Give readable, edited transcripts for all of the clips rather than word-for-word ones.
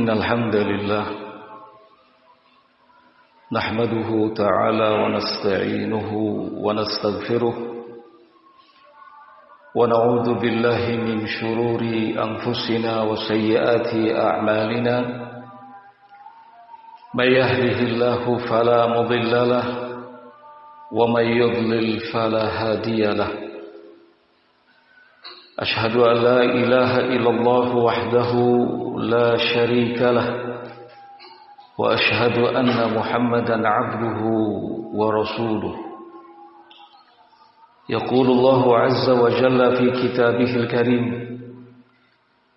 إن الحمد لله نحمده تعالى ونستعينه ونستغفره ونعوذ بالله من شرور أنفسنا وسيئات أعمالنا من يهده الله فلا مضل له ومن يضلل فلا هادي له أشهد أن لا إله إلا الله وحده لا شريك له وأشهد أن محمدا عبده ورسوله يقول الله عز وجل في كتابه الكريم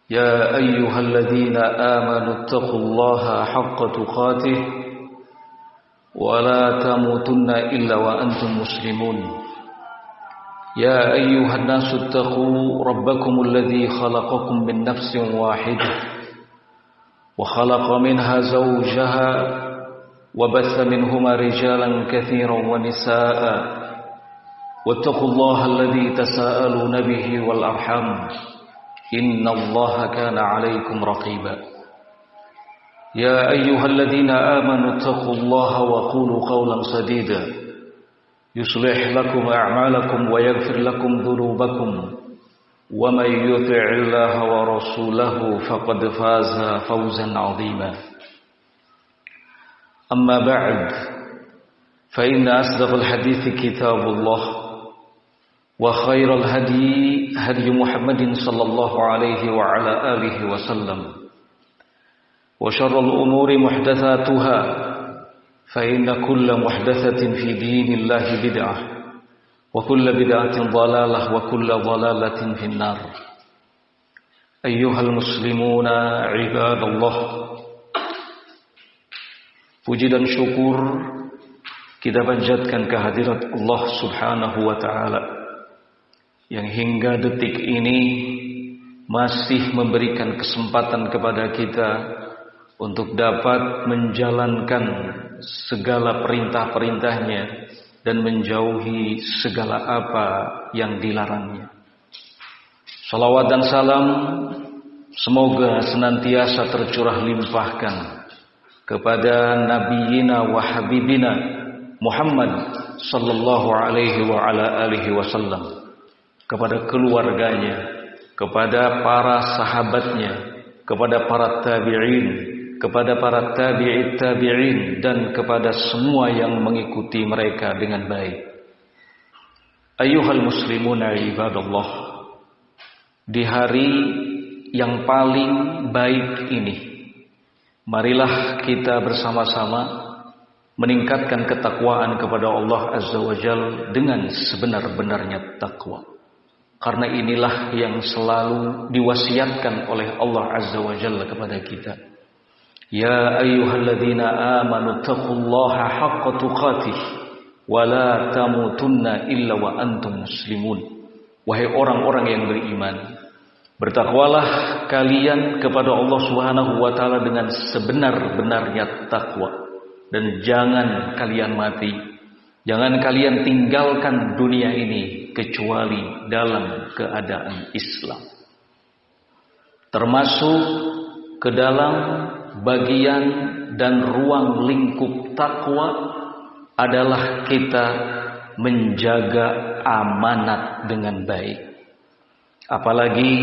يا أيها الذين آمنوا اتقوا الله حق تقاته ولا تموتن إلا وأنتم مسلمون يا أيها الناس اتقوا ربكم الذي خلقكم من نفس واحدة وخلق منها زوجها وبث منهما رجالا كثيرا ونساء واتقوا الله الذي تساءلون به والأرحام إن الله كان عليكم رقيبا يا أيها الذين آمنوا اتقوا الله وقولوا قولا سديدا يصلح لكم أعمالكم ويغفر لكم ذنوبكم ومن يطع الله ورسوله فقد فاز فوزا عظيما أما بعد فإن أصدق الحديث كتاب الله وخير الهدي هدي محمد صلى الله عليه وعلى آله وسلم وشر الأمور محدثاتها فإن كل محدثة في دين الله بدعة وكل بدعة ضلالة وكل ضلالة في النار أيها المسلمون عباد الله. Puji dan syukur kita panjatkan kehadirat Allah Subhanahu wa Ta'ala yang hingga detik ini masih memberikan kesempatan kepada kita untuk dapat menjalankan segala perintah-perintahnya dan menjauhi segala apa yang dilarangnya. Salawat dan salam semoga senantiasa tercurah limpahkan kepada nabiyina wa habibina Muhammad sallallahu alaihi wa ala alihi wasallam, kepada keluarganya, kepada para sahabatnya, kepada para tabi'in, kepada para tabi'it tabi'in, dan kepada semua yang mengikuti mereka dengan baik. Ayyuhal muslimuna ibadallah, di hari yang paling baik ini, marilah kita bersama-sama meningkatkan ketakwaan kepada Allah Azza wa Jalla dengan sebenar-benarnya takwa. Karena inilah yang selalu diwasiatkan oleh Allah Azza wa Jalla kepada kita. Ya ayyuhalladzina amanu taqullaha haqqa tuqatih wa la tamutunna illa wa antum muslimun. Wahai orang-orang yang beriman, bertakwalah kalian kepada Allah Subhanahu wa Ta'ala dengan sebenar-benarnya takwa, dan jangan kalian mati, jangan kalian tinggalkan dunia ini kecuali dalam keadaan Islam. Termasuk ke dalam bagian dan ruang lingkup takwa adalah kita menjaga amanat dengan baik. Apalagi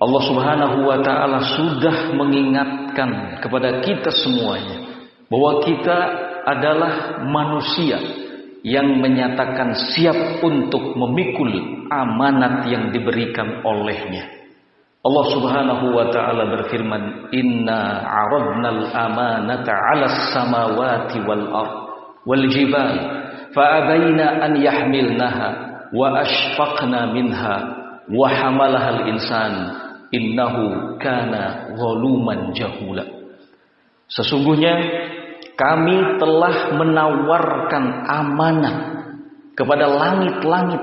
Allah Subhanahu wa Ta'ala sudah mengingatkan kepada kita semuanya bahwa kita adalah manusia yang menyatakan siap untuk memikul amanat yang diberikan olehnya. Allah Subhanahu wa Ta'ala berfirman, Inna aradnal amanata 'alas samawati wal ard wal jibal fa'abaina an yahmilnaha wa ashfaqna minha wa hamalahal insan innahu kana zaluman jahula. Sesungguhnya kami telah menawarkan amanat kepada langit-langit,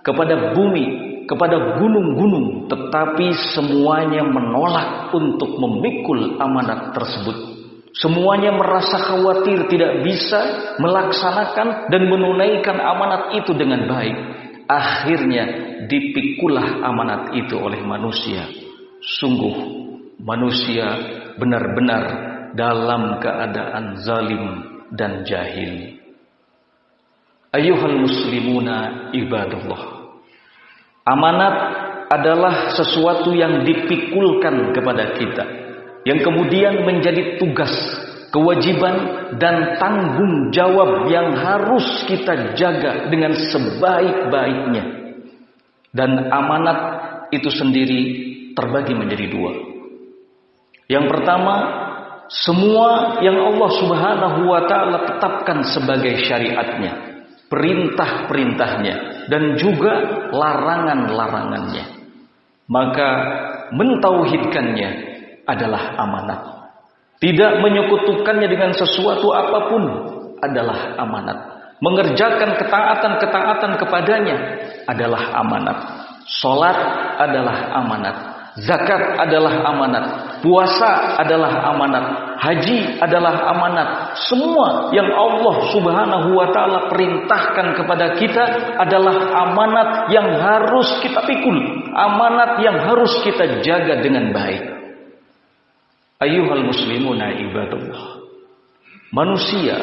kepada bumi, kepada gunung-gunung, tetapi semuanya menolak untuk memikul amanat tersebut. Semuanya merasa khawatir tidak bisa melaksanakan dan menunaikan amanat itu dengan baik. Akhirnya dipikulah amanat itu oleh manusia. Sungguh manusia benar-benar dalam keadaan zalim dan jahil. Ayyuhal muslimuna ibadallah. Amanat adalah sesuatu yang dipikulkan kepada kita, yang kemudian menjadi tugas, kewajiban dan tanggung jawab yang harus kita jaga dengan sebaik-baiknya. Dan amanat itu sendiri terbagi menjadi dua. Yang pertama, semua yang Allah Subhanahu wa ta'ala tetapkan sebagai syariatnya, perintah-perintahnya dan juga larangan-larangannya, maka mentauhidkannya adalah amanat. Tidak menyekutukannya dengan sesuatu apapun adalah amanat. Mengerjakan ketaatan-ketaatan kepadanya adalah amanat. Salat adalah amanat. Zakat adalah amanat. Puasa adalah amanat. Haji adalah amanat. Semua yang Allah Subhanahu wa ta'ala perintahkan kepada kita adalah amanat yang harus kita pikul, amanat yang harus kita jaga dengan baik. Ayyuhal muslimuna ibadallah. Manusia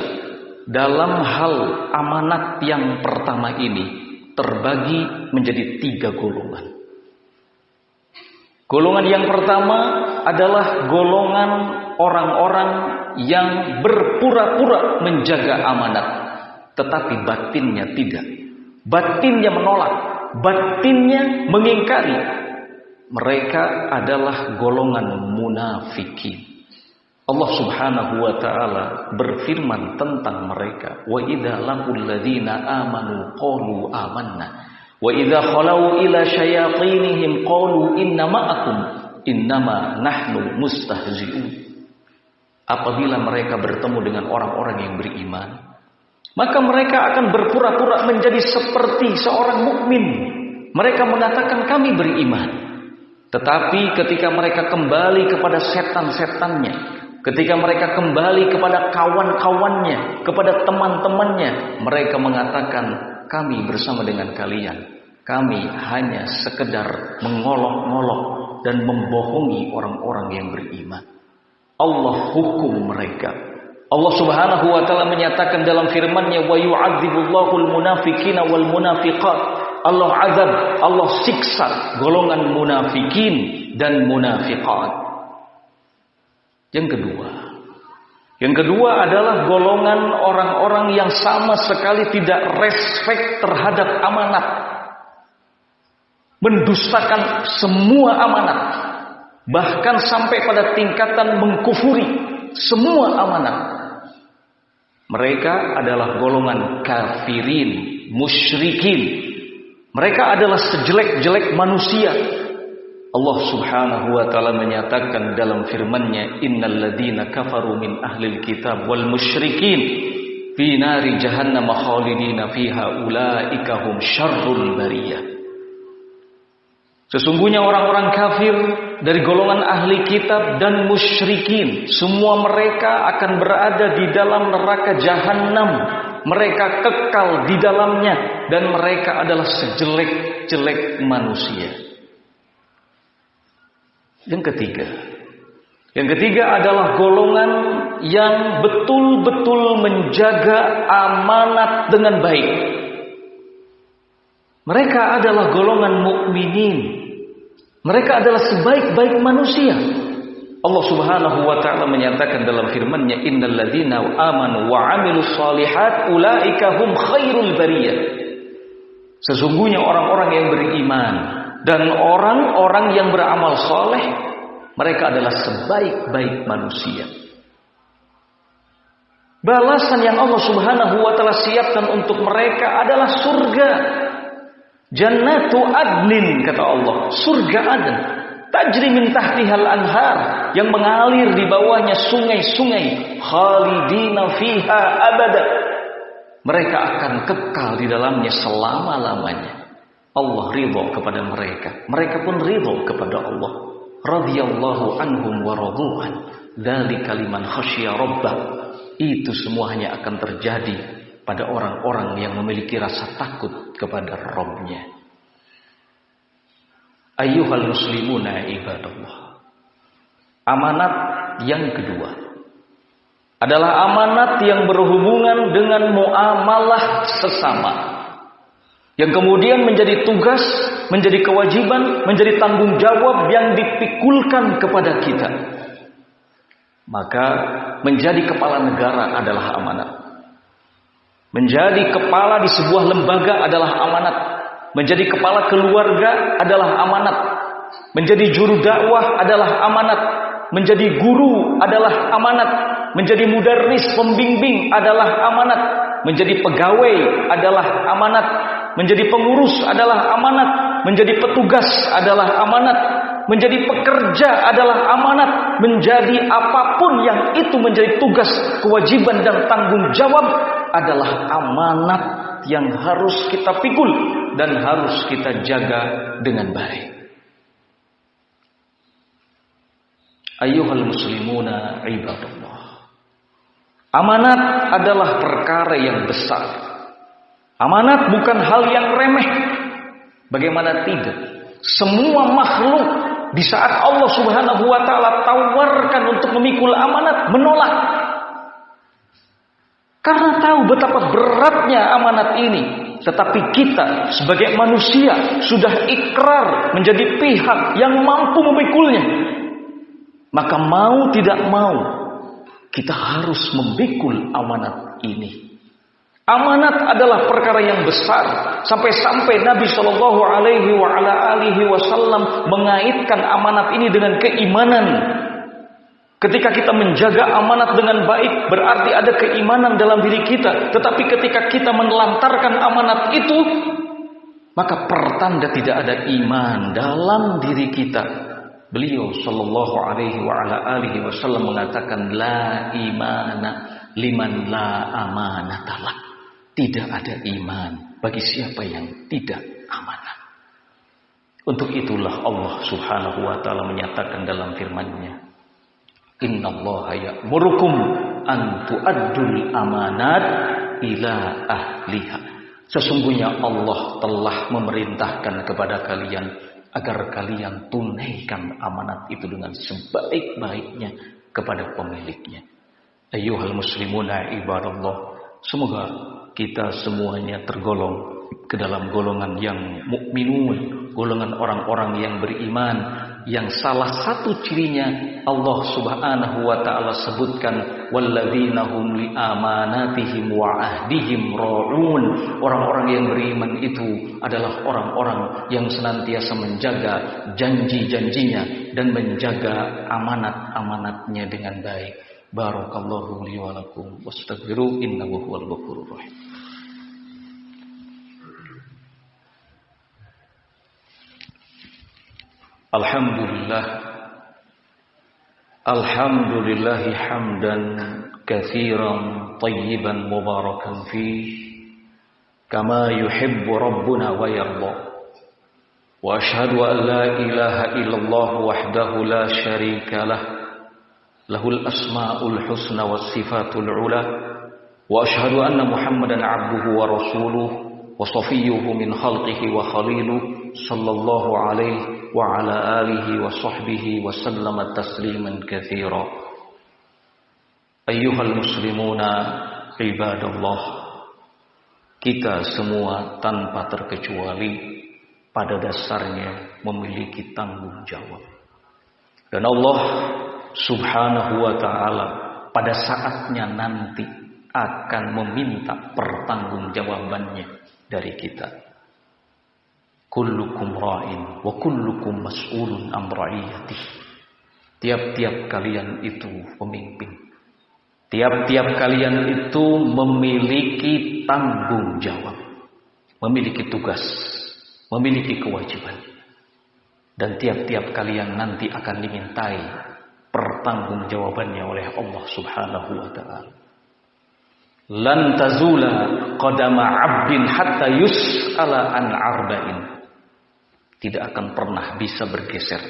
dalam hal amanat yang pertama ini terbagi menjadi 3 golongan. Golongan yang pertama adalah golongan orang-orang yang berpura-pura menjaga amanat, tetapi batinnya tidak. Batinnya menolak, batinnya mengingkari. Mereka adalah golongan munafikin. Allah Subhanahu wa ta'ala berfirman tentang mereka, wa idza laqul ladzina amanu qalu amanna wa idza khalau ila syayatinihim qalu inna ma'akum innama nahnu mustahzi'un. Apabila mereka bertemu dengan orang-orang yang beriman, maka mereka akan berpura-pura menjadi seperti seorang mukmin. Mereka mengatakan kami beriman. Tetapi ketika mereka kembali kepada setan-setannya, ketika mereka kembali kepada kawan-kawannya, kepada teman-temannya, mereka mengatakan kami bersama dengan kalian. Kami hanya sekedar mengolok-ngolok dan membohongi orang-orang yang beriman. Allah hukum mereka. Allah Subhanahu wa ta'ala menyatakan dalam firman-Nya, wa yu'adzibullahul munafiqina wal munafiqat. Allah azab, Allah siksa golongan munafikin dan munafiqat. Yang kedua adalah golongan orang-orang yang sama sekali tidak respek terhadap amanat, mendustakan semua amanat, bahkan sampai pada tingkatan mengkufuri semua amanat. Mereka adalah golongan kafirin, musyrikin. Mereka adalah sejelek-jelek manusia. Allah Subhanahu wa ta'ala menyatakan dalam firman-Nya, innal ladzina kafaru min ahlil kitab wal musyrikin fi nari jahannam khalidina fiha ulaika hum syarrul bariyah. Sesungguhnya orang-orang kafir dari golongan ahli kitab dan musyrikin, semua mereka akan berada di dalam neraka jahanam. Mereka kekal di dalamnya dan mereka adalah sejelek-jelek manusia. Yang ketiga adalah golongan yang betul-betul menjaga amanat dengan baik. Mereka adalah golongan mukminin. Mereka adalah sebaik-baik manusia. Allah Subhanahu wa ta'ala menyatakan dalam firman-Nya, innal ladzina amanu wa 'amilus shalihat ulaika hum khairul bariyah. Sesungguhnya orang-orang yang beriman dan orang-orang yang beramal saleh, mereka adalah sebaik-baik manusia. Balasan yang Allah Subhanahu wa ta'ala siapkan untuk mereka adalah surga. Jannatu adnin, kata Allah, surga Aden. Tajri min tahtihal anhar, yang mengalir di bawahnya sungai-sungai, khalidina fiha abada. Mereka akan kekal di dalamnya selama-lamanya. Allah ridha kepada mereka, mereka pun ridha kepada Allah. Radhiyallahu anhum wa radu'an, dzalika liman khasyiya rabbah. Itu semuanya akan terjadi pada orang-orang yang memiliki rasa takut kepada Rabb-Nya. Ayyuhal muslimuna ibadallah. Amanat yang kedua adalah amanat yang berhubungan dengan muamalah sesama, yang kemudian menjadi tugas, menjadi kewajiban, menjadi tanggung jawab yang dipikulkan kepada kita. Maka menjadi kepala negara adalah amanat. Menjadi kepala di sebuah lembaga adalah amanat. Menjadi kepala keluarga adalah amanat. Menjadi juru dakwah adalah amanat. Menjadi guru adalah amanat. Menjadi mudarris pembimbing adalah amanat. Menjadi pegawai adalah amanat. Menjadi pengurus adalah amanat. Menjadi petugas adalah amanat. Menjadi pekerja adalah amanat. Menjadi apapun yang itu menjadi tugas, kewajiban dan tanggung jawab adalah amanat yang harus kita pikul dan harus kita jaga dengan baik. Ayyuhal muslimuna ibadallah. Amanat adalah perkara yang besar. Amanat bukan hal yang remeh. Bagaimana tidak? Semua makhluk di saat Allah Subhanahu wa taala tawarkan untuk memikul amanat, menolak. Karena tahu betapa beratnya amanat ini. Tetapi kita sebagai manusia sudah ikrar menjadi pihak yang mampu memikulnya. Maka mau tidak mau kita harus memikul amanat ini. Amanat adalah perkara yang besar. Sampai-sampai Nabi Shallallahu Alaihi Wasallam mengaitkan amanat ini dengan keimanan. Ketika kita menjaga amanat dengan baik, berarti ada keimanan dalam diri kita. Tetapi ketika kita menelantarkan amanat itu, maka pertanda tidak ada iman dalam diri kita. Beliau Shallallahu Alaihi Wasallam mengatakan, la imana liman la amanatalah. Tidak ada iman bagi siapa yang tidak amanah. Untuk itulah Allah Subhanahu wa taala menyatakan dalam firman-Nya, innallaha ya'murukum an tu'addul amanat ila ahliha. Sesungguhnya Allah telah memerintahkan kepada kalian agar kalian tunaikan amanat itu dengan sebaik-baiknya kepada pemiliknya. Ayyuhal muslimuna ibadallah. Semoga kita semuanya tergolong ke dalam golongan yang mukminun, golongan orang-orang yang beriman, yang salah satu cirinya Allah Subhanahu wa taala sebutkan walladzina hum li amanatihim wa ahdihim ra'un. Orang-orang yang beriman itu adalah orang-orang yang senantiasa menjaga janji-janjinya dan menjaga amanat-amanatnya dengan baik. Barakallahu li wa lakum wastaghfiru innahu huwal ghafurur rahim. Alhamdulillahi hamdan katsiran tayyiban mubarakan fih kama yuhibbu rabbuna wa yarda. Wa ashhadu an la ilaha illallah wahdahu la syarika lah. Lahul asmaul husna was sifatul ula. Wa ashhadu anna Muhammadan abduhu wa rasuluhu wa safiyyuhu min khalqihi wa khaliluhu sallallahu alaihi wa ala alihi wa sahbihi wa sallama tasliman katsira. Ayyuhal muslimuna ibadallah. Kita semua tanpa terkecuali pada dasarnya memiliki tanggung jawab. Dan Allah Subhanahu wa ta'ala pada saatnya nanti akan meminta pertanggungjawabannya dari kita. Kullukum ra'in wa kullukum mas'ulun am ra'iyatih. Tiap-tiap kalian itu pemimpin. Tiap-tiap kalian itu memiliki tanggung jawab, memiliki tugas, memiliki kewajiban. Dan tiap-tiap kalian nanti akan dimintai pertanggungjawabannya oleh Allah Subhanahu wa ta'ala. Lan tazula qadama 'abdin hatta yus'ala an arba'in. Tidak akan pernah bisa bergeser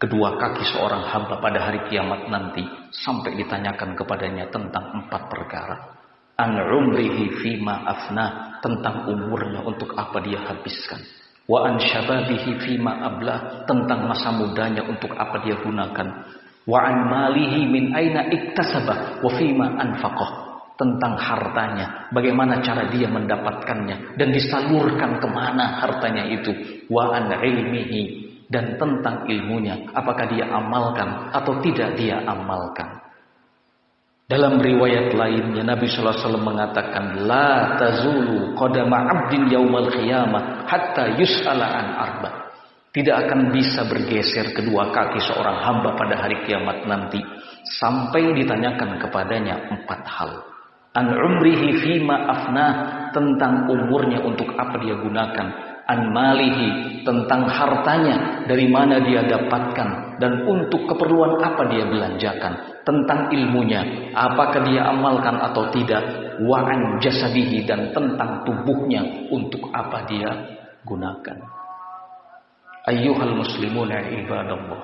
kedua kaki seorang hamba pada hari kiamat nanti sampai ditanyakan kepadanya tentang 4 perkara. An umrihi fima afna, tentang umurnya untuk apa dia habiskan. Wa an syababihi fima ablah, tentang masa mudanya untuk apa dia gunakan. Wa an malihi min aina iktasaba wa fima anfaqah, tentang hartanya, bagaimana cara dia mendapatkannya dan disalurkan kemana hartanya itu. Wa an ilmihi, dan tentang ilmunya, apakah dia amalkan atau tidak dia amalkan. Dalam riwayat lainnya Nabi sallallahu alaihi wasallam mengatakan, la tazulu qadama 'abdin yaumal qiyamah hatta yus'ala an arba. Tidak akan bisa bergeser kedua kaki seorang hamba pada hari kiamat nanti sampai ditanyakan kepadanya 4 hal. An umrihi fima afnah, tentang umurnya untuk apa dia gunakan. An malihi, tentang hartanya, dari mana dia dapatkan dan untuk keperluan apa dia belanjakan. Tentang ilmunya, apakah dia amalkan atau tidak. Wa an jasadihi, dan tentang tubuhnya, untuk apa dia gunakan. Ayyuhal muslimuna ibadallah,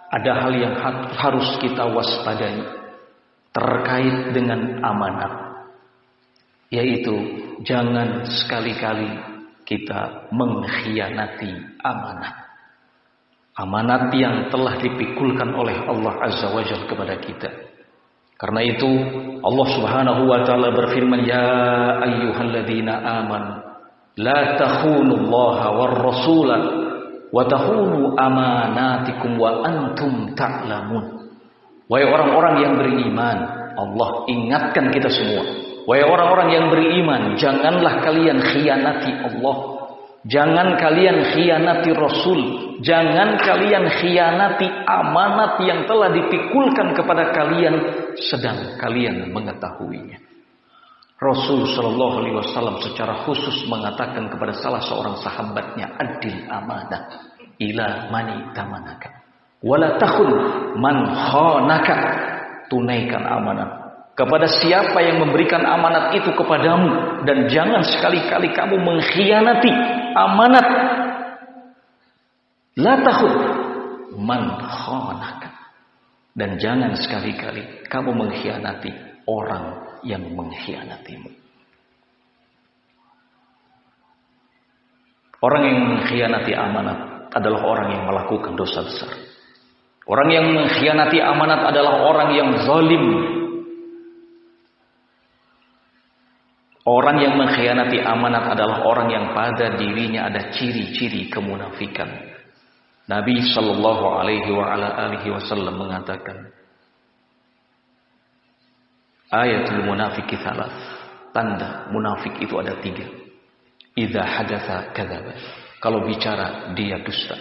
ada hal yang harus kita waspadai terkait dengan amanat, yaitu jangan sekali-kali kita mengkhianati amanat. Amanat yang telah dipikulkan oleh Allah Azza wa Jalla kepada kita. Karena itu Allah Subhanahu wa taala berfirman, ya ayyuhalladzina amanu la takhunullaha war rasula wa takhunu amanatikum wa antum ta'lamun. Wahai orang-orang yang beriman, Allah ingatkan kita semua. Wahai orang-orang yang beriman, janganlah kalian khianati Allah. Jangan kalian khianati Rasul. Jangan kalian khianati amanat yang telah dipikulkan kepada kalian sedang kalian mengetahuinya. Rasul Shallallahu Alaihi Wasallam secara khusus mengatakan kepada salah seorang sahabatnya, adil amanah ila mani tamanaka, wala takhun man khanaka, tunaikan amanat kepada siapa yang memberikan amanat itu kepadamu, dan jangan sekali-kali kamu mengkhianati amanat. La takhun man khanaka, dan jangan sekali-kali kamu mengkhianati orang yang mengkhianatimu. Orang yang mengkhianati amanat adalah orang yang melakukan dosa besar. Orang yang mengkhianati amanat adalah orang yang zalim. Orang yang mengkhianati amanat adalah orang yang pada dirinya ada ciri-ciri kemunafikan. Nabi sallallahu alaihi wasallam mengatakan, ayatul munafiki thalath, tanda munafik itu ada 3. Idza hadatsa kadzaba, kalau bicara dia dusta.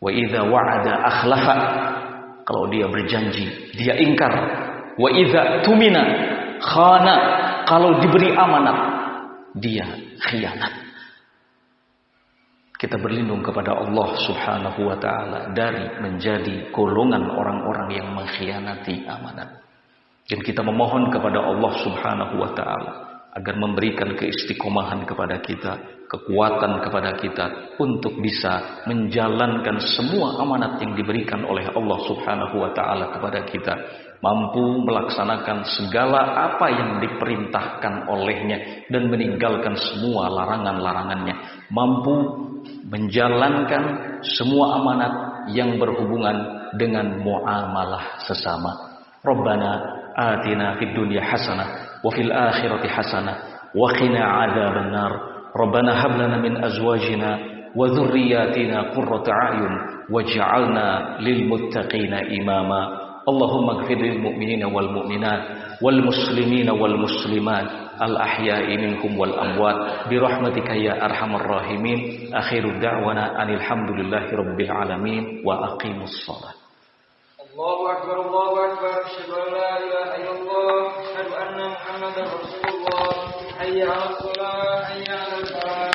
Wa idza wa'ada akhlafa, kalau dia berjanji dia ingkar. Wa idza tumina khana, kalau diberi amanat dia khianat. Kita berlindung kepada Allah Subhanahu wa taala dari menjadi golongan orang-orang yang mengkhianati amanat. Dan kita memohon kepada Allah Subhanahu wa taala agar memberikan keistiqomahan kepada kita, kekuatan kepada kita untuk bisa menjalankan semua amanat yang diberikan oleh Allah Subhanahu wa taala kepada kita, mampu melaksanakan segala apa yang diperintahkan olehnya dan meninggalkan semua larangan-larangannya, mampu menjalankan semua amanat yang berhubungan dengan muamalah sesama. Rabbana atina fid dunya hasanah wa fil akhirati hasanah wa qina adzaban nar. Rabbana hab lana min azwajina wa dhurriyyatina qurrata a'yun waj'alna lil muttaqina imama. Allahumma ighfir lil mu'minina wal mu'minat wal muslimina wal muslimat al ahya'i minhum wal amwat bi rahmatika ya arhamar rahimin. Akhiru da'wana anil hamdulillahi rabbil alamin wa aqimus shalah. Allahu akbar, Allahu akbar, asyhadu an la ilaha illallah, asyhadu anna Muhammadar Rasulullah, hayya 'alas shalah, hayya 'alal falah.